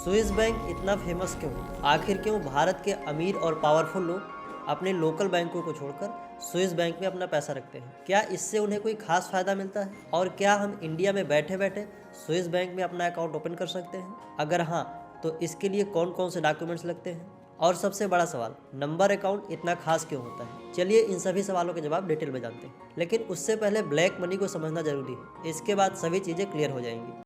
Swiss bank इतना famous क्यों है? आखिर क्यों भारत के अमीर और पावरफुल लोग अपने लोकल बैंकों को छोड़कर स्विस बैंक में अपना पैसा रखते हैं? क्या इससे उन्हें कोई खास फायदा मिलता है? और क्या हम इंडिया में बैठे बैठे स्विस बैंक में अपना अकाउंट ओपन कर सकते हैं? अगर हाँ, तो इसके लिए कौन कौन से डॉक्यूमेंट्स लगते हैं? और सबसे बड़ा सवाल, नंबर अकाउंट इतना खास क्यों होता है? चलिए इन सभी सवालों के जवाब डिटेल में जानते हैं, लेकिन उससे पहले ब्लैक मनी को समझना जरूरी है। इसके बाद सभी चीज़ें क्लियर हो जाएंगी।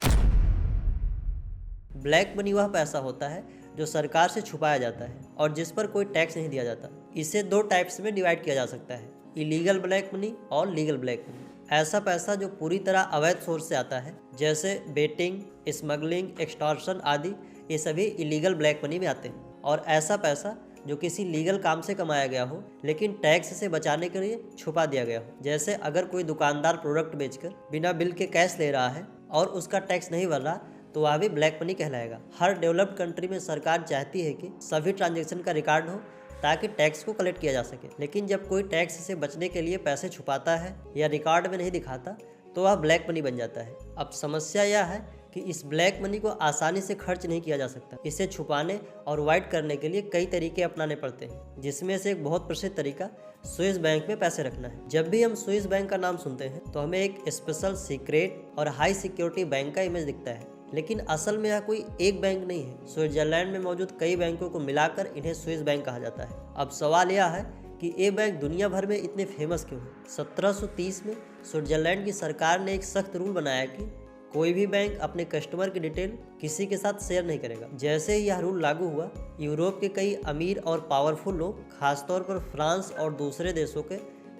ब्लैक मनी वह पैसा होता है जो सरकार से छुपाया जाता है और जिस पर कोई टैक्स नहीं दिया जाता। इसे दो टाइप्स में डिवाइड किया जा सकता है, इलीगल ब्लैक मनी और लीगल ब्लैक मनी। ऐसा पैसा जो पूरी तरह अवैध सोर्स से आता है, जैसे बेटिंग, स्मगलिंग, एक्सटॉर्शन आदि, ये सभी इलीगल ब्लैक मनी में आते हैं। और ऐसा पैसा जो किसी लीगल काम से कमाया गया हो लेकिन टैक्स से बचाने के लिए छुपा दिया गया हो। जैसे अगर कोई दुकानदार प्रोडक्ट बेचकर बिना बिल के कैश ले रहा है और उसका टैक्स नहीं भर रहा, तो वह भी ब्लैक मनी कहलाएगा। हर डेवलप्ड कंट्री में सरकार चाहती है कि सभी ट्रांजैक्शन का रिकॉर्ड हो ताकि टैक्स को कलेक्ट किया जा सके। लेकिन जब कोई टैक्स से बचने के लिए पैसे छुपाता है या रिकॉर्ड में नहीं दिखाता, तो वह ब्लैक मनी बन जाता है। अब समस्या यह है कि इस ब्लैक मनी को आसानी से खर्च नहीं किया जा सकता। इसे छुपाने और वाइट करने के लिए कई तरीके अपनाने पड़ते हैं, जिसमें से एक बहुत प्रसिद्ध तरीका स्विस बैंक में पैसे रखना है। जब भी हम स्विस बैंक का नाम सुनते हैं तो हमें एक स्पेशल, सीक्रेट और हाई सिक्योरिटी बैंक का इमेज दिखता है, लेकिन असल में यह कोई एक बैंक नहीं है। स्विट्जरलैंड में मौजूद कई बैंकों को मिलाकर इन्हें स्विस बैंक कहा जाता है। अब सवाल यह है कि ये बैंक दुनिया भर में इतने फेमस क्यों है? 1730 में स्विट्जरलैंड की सरकार ने एक सख्त रूल बनाया कि कोई भी बैंक अपने कस्टमर की डिटेल किसी के साथ शेयर नहीं करेगा। जैसे ही यह रूल लागू हुआ, यूरोप के कई अमीर और पावरफुल लोग, खासतौर पर फ्रांस और दूसरे देशों के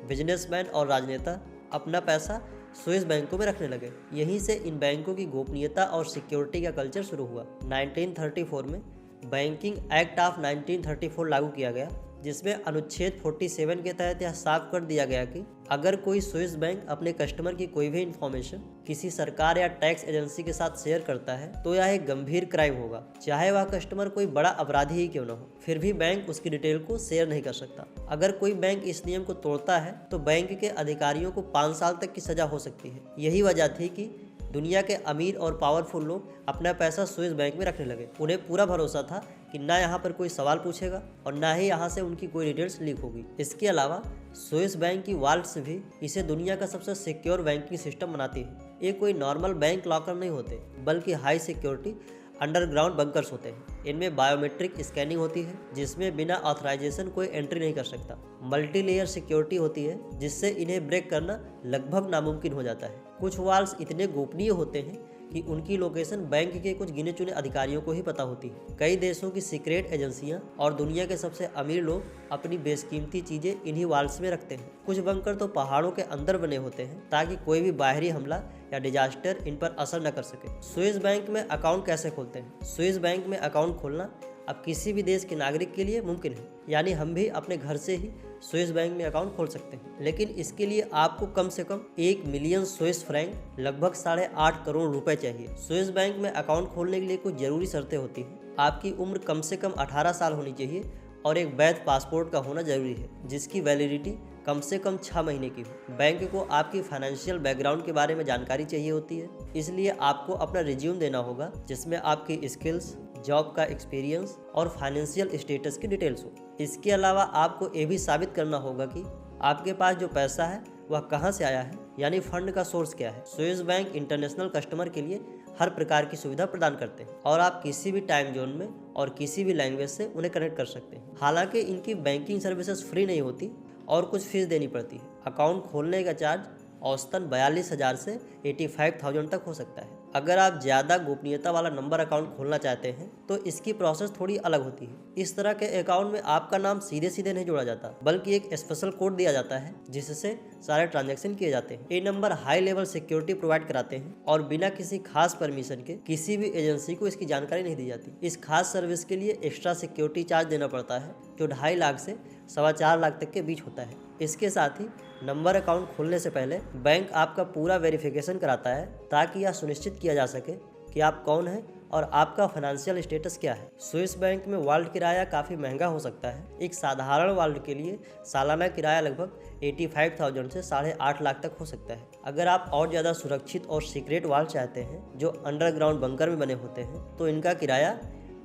बिजनेसमैन और राजनेता, अपना पैसा स्विस बैंकों में रखने लगे। यहीं से इन बैंकों की गोपनीयता और सिक्योरिटी का कल्चर शुरू हुआ। 1934 में बैंकिंग एक्ट ऑफ 1934 लागू किया गया, जिसमें अनुच्छेद 47 के तहत यह साफ कर दिया गया कि अगर कोई स्विस बैंक अपने कस्टमर की कोई भी इंफॉर्मेशन किसी सरकार या टैक्स एजेंसी के साथ शेयर करता है तो यह एक गंभीर क्राइम होगा। चाहे वह कस्टमर कोई बड़ा अपराधी ही क्यों न हो, फिर भी बैंक उसकी डिटेल को शेयर नहीं कर सकता। अगर कोई बैंक इस नियम को तोड़ता है तो बैंक के अधिकारियों को 5 साल तक की सजा हो सकती है। यही वजह थी कि दुनिया के अमीर और पावरफुल लोग अपना पैसा स्विस बैंक में रखने लगे। उन्हें पूरा भरोसा था कि ना यहाँ पर कोई सवाल पूछेगा और ना ही यहाँ से उनकी कोई डिटेल्स लीक होगी। इसके अलावा स्विस बैंक की वॉल्ट्स भी इसे दुनिया का सबसे सिक्योर बैंकिंग सिस्टम बनाती है। ये कोई नॉर्मल बैंक लॉकर नहीं होते, बल्कि हाई सिक्योरिटी अंडरग्राउंड बंकर्स होते हैं। इनमें बायोमेट्रिक स्कैनिंग होती है, जिसमें बिना ऑथराइजेशन कोई एंट्री नहीं कर सकता। मल्टी लेयर सिक्योरिटी होती है, जिससे इन्हें ब्रेक करना लगभग नामुमकिन हो जाता है। कुछ वॉल्स इतने गोपनीय होते हैं कि उनकी लोकेशन बैंक के कुछ गिने चुने अधिकारियों को ही पता होती है। कई देशों की सीक्रेट एजेंसियां और दुनिया के सबसे अमीर लोग अपनी बेशकीमती चीजें इन्हीं वॉल्स में रखते हैं। कुछ बंकर तो पहाड़ों के अंदर बने होते हैं ताकि कोई भी बाहरी हमला या डिजास्टर इन पर असर न कर सके। स्विस बैंक में अकाउंट कैसे खोलते हैं? स्विस बैंक में अकाउंट खोलना अब किसी भी देश के नागरिक के लिए मुमकिन है, यानी हम भी अपने घर से ही स्विस बैंक में अकाउंट खोल सकते हैं। लेकिन इसके लिए आपको कम से कम 1 मिलियन स्विस फ्रैंक, लगभग 8.5 करोड़ रुपए चाहिए। स्विस बैंक में अकाउंट खोलने के लिए कुछ जरूरी शर्तें होती हैं। आपकी उम्र कम से कम 18 साल होनी चाहिए और एक वैध पासपोर्ट का होना जरूरी है, जिसकी वैलिडिटी कम से कम 6 महीने की हो। बैंक को आपकी फाइनेंशियल बैकग्राउंड के बारे में जानकारी चाहिए होती है, इसलिए आपको अपना रिज्यूम देना होगा, जिसमें आपकी स्किल्स, जॉब का एक्सपीरियंस और फाइनेंशियल स्टेटस की डिटेल्स हो। इसके अलावा आपको ये भी साबित करना होगा कि आपके पास जो पैसा है वह कहाँ से आया है, यानी फंड का सोर्स क्या है। स्विस बैंक इंटरनेशनल कस्टमर के लिए हर प्रकार की सुविधा प्रदान करते हैं और आप किसी भी टाइम जोन में और किसी भी लैंग्वेज से उन्हें कनेक्ट कर सकते हैं। हालांकि इनकी बैंकिंग सर्विसेज फ्री नहीं होती और कुछ फीस देनी पड़ती है। अकाउंट खोलने का चार्ज औसतन 42,000 से 85,000 तक हो सकता है। अगर आप ज़्यादा गोपनीयता वाला नंबर अकाउंट खोलना चाहते हैं तो इसकी प्रोसेस थोड़ी अलग होती है। इस तरह के अकाउंट में आपका नाम सीधे सीधे नहीं जोड़ा जाता, बल्कि एक स्पेशल कोड दिया जाता है जिससे सारे ट्रांजैक्शन किए जाते हैं। ये number high level security provide कराते हैं और बिना किसी खास परमिशन के किसी भी एजेंसी को इसकी जानकारी नहीं दी जाती। इस खास सर्विस के लिए एक्स्ट्रा सिक्योरिटी चार्ज देना पड़ता है, जो 2.5 लाख से 4.25 लाख तक के बीच होता है। इसके साथ ही नंबर अकाउंट खोलने से पहले बैंक आपका पूरा वेरिफिकेशन कराता है, ताकि यह सुनिश्चित किया जा सके कि आप कौन हैं और आपका फाइनेंशियल स्टेटस क्या है। स्विस बैंक में वॉल्ट किराया काफ़ी महंगा हो सकता है। एक साधारण वॉल्ट के लिए सालाना किराया लगभग 85,000 से 8.5 लाख तक हो सकता है। अगर आप और ज़्यादा सुरक्षित और सीक्रेट वॉल्ट चाहते हैं जो अंडरग्राउंड बंकर में बने होते हैं, तो इनका किराया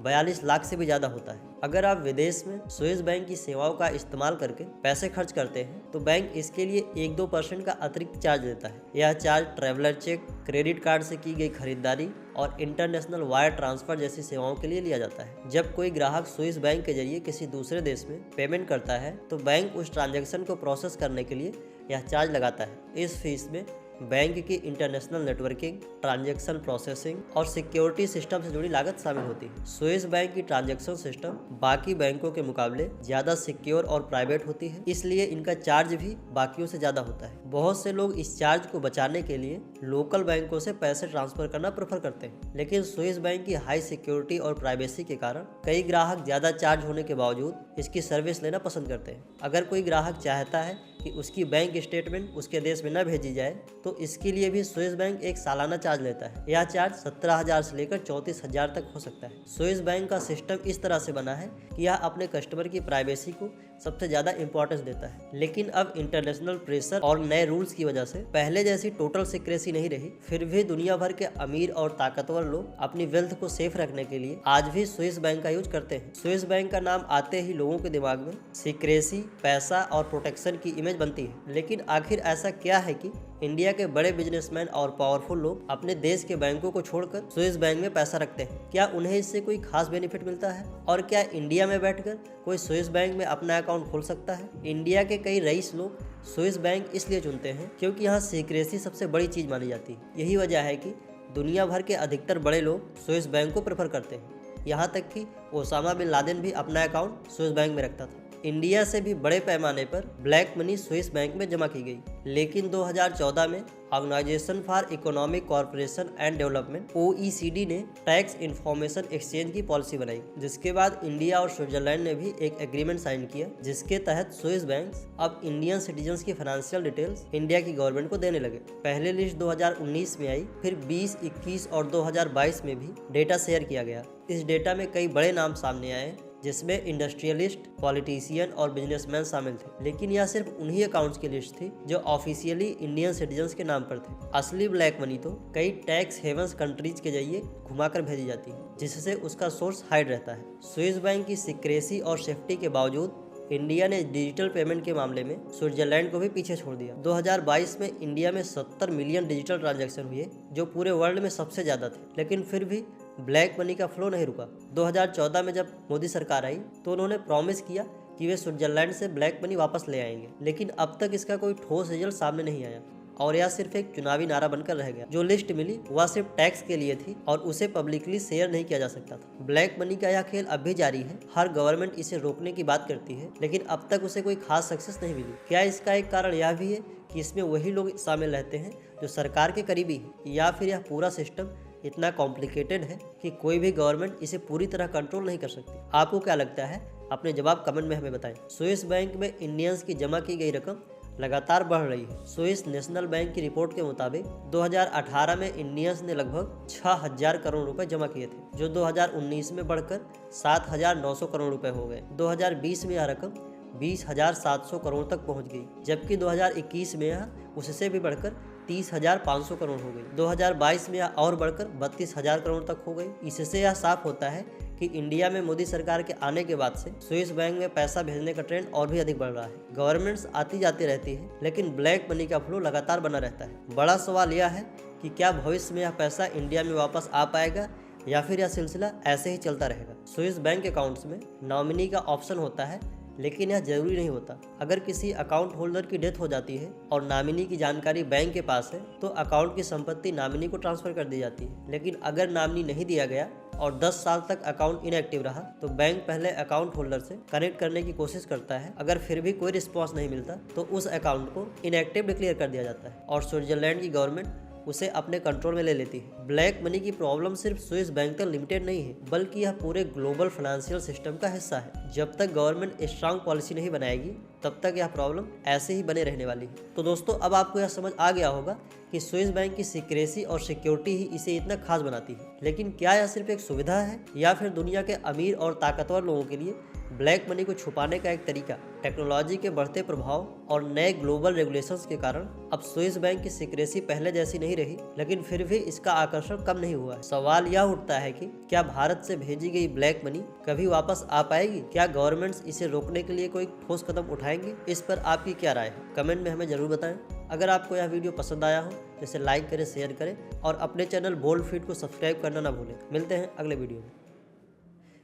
42 लाख से भी ज़्यादा होता है। अगर आप विदेश में स्विस बैंक की सेवाओं का इस्तेमाल करके पैसे खर्च करते हैं तो बैंक इसके लिए 1-2% का अतिरिक्त चार्ज देता है। यह charge traveller cheque, credit card से की गई खरीदारी और इंटरनेशनल वायर ट्रांसफर जैसी सेवाओं के लिए लिया जाता है। जब कोई ग्राहक स्विस बैंक के जरिए किसी दूसरे देश में पेमेंट करता है तो बैंक उस ट्रांजैक्शन को प्रोसेस करने के लिए यह चार्ज लगाता है। इस फीस में बैंक की इंटरनेशनल नेटवर्किंग, ट्रांजैक्शन प्रोसेसिंग और सिक्योरिटी सिस्टम से जुड़ी लागत शामिल होती है। स्विस बैंक की ट्रांजैक्शन सिस्टम बाकी बैंकों के मुकाबले ज़्यादा सिक्योर और प्राइवेट होती है, इसलिए इनका चार्ज भी बाकियों से ज़्यादा होता है। बहुत से लोग इस चार्ज को बचाने के लिए लोकल बैंकों से पैसे ट्रांसफर करना प्रेफर करते हैं, लेकिन स्विस बैंक की हाई सिक्योरिटी और प्राइवेसी के कारण कई ग्राहक ज़्यादा चार्ज होने के बावजूद इसकी सर्विस लेना पसंद करते हैं। अगर कोई ग्राहक चाहता है कि उसकी बैंक स्टेटमेंट उसके देश में न भेजी जाए तो इसके लिए भी स्विस बैंक एक सालाना चार्ज लेता है। यह चार्ज 17,000 से लेकर 34,000 तक हो सकता है। स्विस बैंक का सिस्टम इस तरह से बना है कि यह अपने कस्टमर की प्राइवेसी को सबसे ज़्यादा इंपॉर्टेंस देता है, लेकिन अब इंटरनेशनल प्रेशर और नए रूल्स की वजह से पहले जैसी टोटल सिक्रेसी नहीं रही। फिर भी दुनिया भर के अमीर और ताकतवर लोग अपनी वेल्थ को सेफ रखने के लिए आज भी स्विस बैंक का यूज करते हैं। स्विस बैंक का नाम आते ही लोगों के दिमाग में सिक्रेसी, पैसा और प्रोटेक्शन की इमेज बनती है, लेकिन आखिर ऐसा क्या है कि इंडिया के बड़े बिजनेसमैन और पावरफुल लोग अपने देश के बैंकों को छोड़कर स्विस बैंक में पैसा रखते हैं? क्या उन्हें इससे कोई खास बेनिफिट मिलता है? और क्या इंडिया में बैठकर कोई स्विस बैंक में अपना अकाउंट खोल सकता है? इंडिया के कई रईस लोग स्विस बैंक इसलिए चुनते हैं क्योंकि यहाँ सीक्रेसी सबसे बड़ी चीज मानी जाती है। यही वजह है कि दुनिया भर के अधिकतर बड़े लोग स्विस बैंक को प्रेफर करते हैं। यहाँ तक कि ओसामा बिन लादेन भी अपना अकाउंट स्विस बैंक में रखता था। इंडिया से भी बड़े पैमाने पर ब्लैक मनी स्विस बैंक में जमा की गई, लेकिन 2014 में organisation for economic corporation and development (OECD) ने टैक्स इन्फॉर्मेशन एक्सचेंज की पॉलिसी बनाई, जिसके बाद इंडिया और स्विट्जरलैंड ने भी एक एग्रीमेंट साइन किया, जिसके तहत स्विस बैंक्स अब इंडियन सिटीजन्स की फाइनेंशियल डिटेल्स इंडिया की गवर्नमेंट को देने लगे। पहले लिस्ट 2019 में आई, फिर 20, 21 और 2022 में भी डेटा शेयर किया गया। इस डेटा में कई बड़े नाम सामने आए जिसमें इंडस्ट्रियलिस्ट, पॉलिटिशियन और बिजनेसमैन शामिल थे, लेकिन यह सिर्फ उन्हीं अकाउंट्स की लिस्ट थी जो ऑफिशियली इंडियन सिटीजन्स के नाम पर थे। असली ब्लैक मनी तो कई टैक्स हेवंस कंट्रीज के जरिए घुमाकर भेजी जाती है, जिससे उसका सोर्स हाइड रहता है। स्विस बैंक की सिक्रेसी और सेफ्टी के बावजूद इंडिया ने डिजिटल पेमेंट के मामले में स्विट्जरलैंड को भी पीछे छोड़ दिया। 2022 में इंडिया में 70 मिलियन डिजिटल ट्रांजैक्शन हुए, जो पूरे वर्ल्ड में सबसे ज़्यादा थे, लेकिन फिर भी ब्लैक मनी का फ्लो नहीं रुका। 2014 में जब मोदी सरकार आई तो उन्होंने प्रॉमिस किया कि वे स्विट्जरलैंड से ब्लैक मनी वापस ले आएंगे, लेकिन अब तक इसका कोई ठोस रिजल्ट सामने नहीं आया और यह सिर्फ एक चुनावी नारा बनकर रह गया। जो लिस्ट मिली वह सिर्फ टैक्स के लिए थी और उसे पब्लिकली शेयर नहीं किया जा सकता था। ब्लैक मनी का यह खेल अब भी जारी है। हर गवर्नमेंट इसे रोकने की बात करती है, लेकिन अब तक उसे कोई खास सक्सेस नहीं मिली। क्या इसका एक कारण यह भी है कि इसमें वही लोग शामिल रहते हैं जो सरकार के करीबी है, या फिर यह पूरा सिस्टम इतना कॉम्प्लिकेटेड है कि कोई भी गवर्नमेंट इसे पूरी तरह कंट्रोल नहीं कर सकती? आपको क्या लगता है? अपने जवाब कमेंट में हमें बताएं। स्विस बैंक में इंडियंस की जमा की गई रकम लगातार बढ़ रही है। स्विस नेशनल बैंक की रिपोर्ट के मुताबिक 2018 में इंडियंस ने लगभग 6,000 करोड़ रुपए जमा किए थे, जो 2019 में बढ़कर 7,900 करोड़ रुपए हो गए। 2020 में यह रकम 20,700 करोड़ तक पहुंच गई, जबकि 2021 में यह उससे भी बढ़कर 30,500 करोड़ हो गई। 2022 में यह और बढ़कर 32,000 करोड़ तक हो गई। इससे यह साफ होता है कि इंडिया में मोदी सरकार के आने के बाद से स्विस बैंक में पैसा भेजने का ट्रेंड और भी अधिक बढ़ रहा है। गवर्नमेंट्स आती जाती रहती है, लेकिन ब्लैक मनी का फ्लो लगातार बना रहता है। बड़ा सवाल यह है कि क्या भविष्य में यह पैसा इंडिया में वापस आ पाएगा या फिर यह सिलसिला ऐसे ही चलता रहेगा। स्विस बैंक अकाउंट्स में नॉमिनी का ऑप्शन होता है, लेकिन यह जरूरी नहीं होता। अगर किसी अकाउंट होल्डर की डेथ हो जाती है और नॉमिनी की जानकारी बैंक के पास है तो अकाउंट की संपत्ति नॉमिनी को ट्रांसफर कर दी जाती है। लेकिन अगर नॉमिनी नहीं दिया गया और 10 साल तक अकाउंट इनएक्टिव रहा तो बैंक पहले अकाउंट होल्डर से कनेक्ट करने की कोशिश करता है। अगर फिर भी कोई रिस्पॉन्स नहीं मिलता तो उस अकाउंट को इनएक्टिव डिक्लेयर कर दिया जाता है और स्विट्जरलैंड की गवर्नमेंट उसे अपने कंट्रोल में ले लेती है। ब्लैक मनी की प्रॉब्लम सिर्फ स्विस बैंक तक लिमिटेड नहीं है, बल्कि यह पूरे ग्लोबल फाइनेंशियल सिस्टम का हिस्सा है। जब तक गवर्नमेंट स्ट्रांग पॉलिसी नहीं बनाएगी तब तक यह प्रॉब्लम ऐसे ही बने रहने वाली है। तो दोस्तों, अब आपको यह समझ आ गया होगा कि स्विस बैंक की सिक्रेसी और सिक्योरिटी ही इसे इतना खास बनाती है। लेकिन क्या यह सिर्फ एक सुविधा है या फिर दुनिया के अमीर और ताकतवर लोगों के लिए ब्लैक मनी को छुपाने का एक तरीका टेक्नोलॉजी के बढ़ते प्रभाव और नए ग्लोबल रेगुलेशंस के कारण अब स्विस बैंक की सीक्रेसी पहले जैसी नहीं रही, लेकिन फिर भी इसका आकर्षण कम नहीं हुआ है। सवाल यह उठता है कि क्या भारत से भेजी गई ब्लैक मनी कभी वापस आ पाएगी? क्या गवर्नमेंट्स इसे रोकने के लिए कोई ठोस कदम उठाएंगे? इस पर आपकी क्या राय है? कमेंट में हमें जरूर बताएं। अगर आपको यह वीडियो पसंद आया हो तो इसे लाइक करें, शेयर करें और अपने चैनल बोल्ड फीड को सब्सक्राइब करना ना भूलें। मिलते हैं अगले वीडियो में।